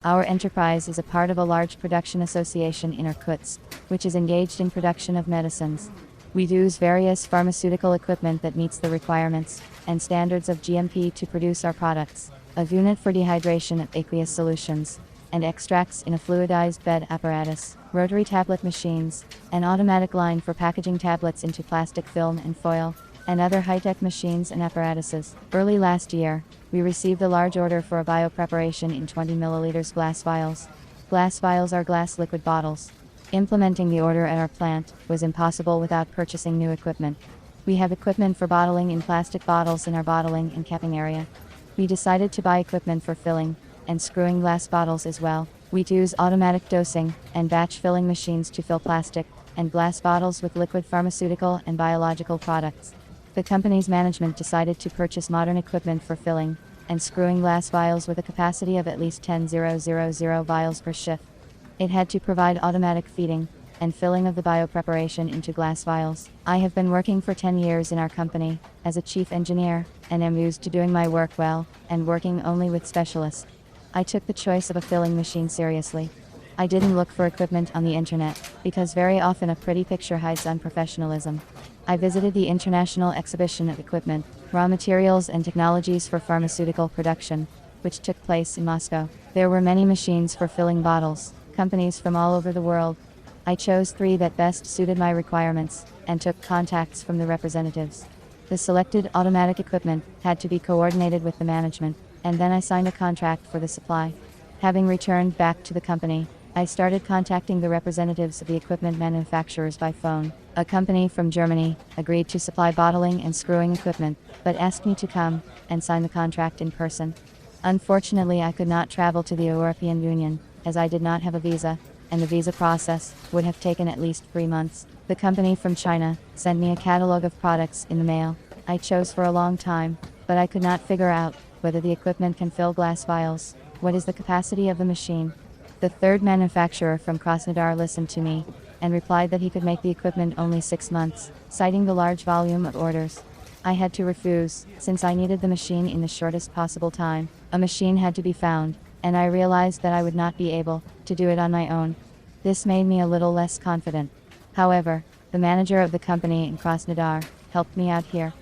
Our enterprise is a part of a large production association in Irkutsk, which is engaged in production of medicines. We use various pharmaceutical equipment that meets the requirements and standards of GMP to produce our products. A unit for dehydration of aqueous solutions and extracts in a fluidized bed apparatus, rotary tablet machines, an automatic line for packaging tablets into plastic film and foil, and other high-tech machines and apparatuses. Early last year, we received a large order for a biopreparation in 20 milliliters glass vials. Glass vials are glass liquid bottles. Implementing the order at our plant was impossible without purchasing new equipment. We have equipment for bottling in plastic bottles in our bottling and capping area. We decided to buy equipment for filling and screwing glass bottles as well. We use automatic dosing and batch filling machines to fill plastic and glass bottles with liquid pharmaceutical and biological products. The company's management decided to purchase modern equipment for filling and screwing glass vials with a capacity of at least 10,000 vials per shift. It had to provide automatic feeding and filling of the biopreparation into glass vials. I have been working for 10 years in our company as a chief engineer and am used to doing my work well and working only with specialists. I took the choice of a filling machine seriously. I didn't look for equipment on the internet because very often a pretty picture hides unprofessionalism. I visited the International Exhibition of Equipment, Raw Materials and Technologies for Pharmaceutical Production, which took place in Moscow. There were many machines for filling bottles, companies from all over the world. I chose 3 that best suited my requirements and took contacts from the representatives. The selected automatic equipment had to be coordinated with the management, and then I signed a contract for the supply. Having returned back to the company, I started contacting the representatives of the equipment manufacturers by phone. A company from Germany agreed to supply bottling and screwing equipment, but asked me to come and sign the contract in person. Unfortunately, I could not travel to the European Union, as I did not have a visa, and the visa process would have taken at least 3 months. The company from China sent me a catalog of products in the mail. I chose for a long time, but I could not figure out whether the equipment can fill glass vials. What is the capacity of the machine? The third manufacturer from Krasnodar listened to me and replied that he could make the equipment only 6 months, citing the large volume of orders. I had to refuse, since I needed the machine in the shortest possible time. A machine had to be found, and I realized that I would not be able to do it on my own. This made me a little less confident. However, the manager of the company in Krasnodar helped me out here.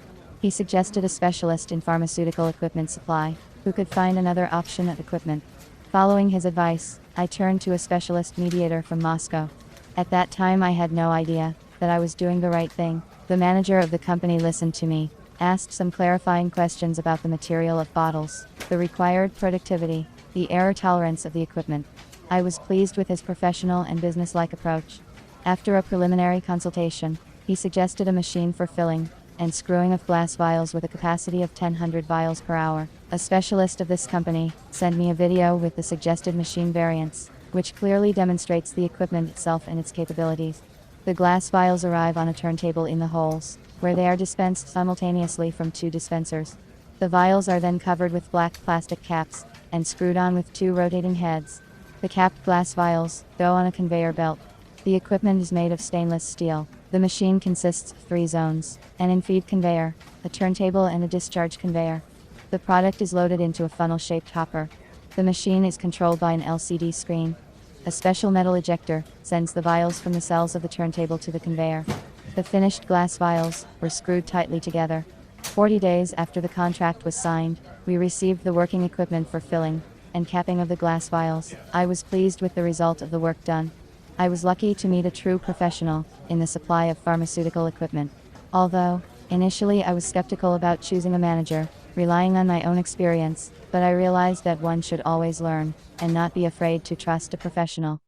He suggested a specialist in pharmaceutical equipment supply who could find another option of equipment. Following his advice, I turned to a specialist mediator from Moscow. At that time, I had no idea that I was doing the right thing. The manager of the company listened to me, asked some clarifying questions about the material of bottles, the required productivity, the error tolerance of the equipment. I was pleased with his professional and business-like approach. After a preliminary consultation, he suggested a machine for filling and screwing of glass vials with a capacity of 1,000 vials per hour. A specialist of this company sent me a video with the suggested machine variants, which clearly demonstrates the equipment itself and its capabilities. The glass vials arrive on a turntable in the holes, where they are dispensed simultaneously from 2 dispensers. The vials are then covered with black plastic caps and screwed on with 2 rotating heads. The capped glass vials go on a conveyor belt. The equipment is made of stainless steel. The machine consists of 3 zones: an in-feed conveyor, a turntable and a discharge conveyor. The product is loaded into a funnel-shaped hopper. The machine is controlled by an LCD screen. A special metal ejector sends the vials from the cells of the turntable to the conveyor. The finished glass vials were screwed tightly together. 40 days after the contract was signed, we received the working equipment for filling and capping of the glass vials. I was pleased with the result of the work done. I was lucky to meet a true professional in the supply of pharmaceutical equipment. Although, initially I was skeptical about choosing a manager, relying on my own experience, but I realized that one should always learn and not be afraid to trust a professional.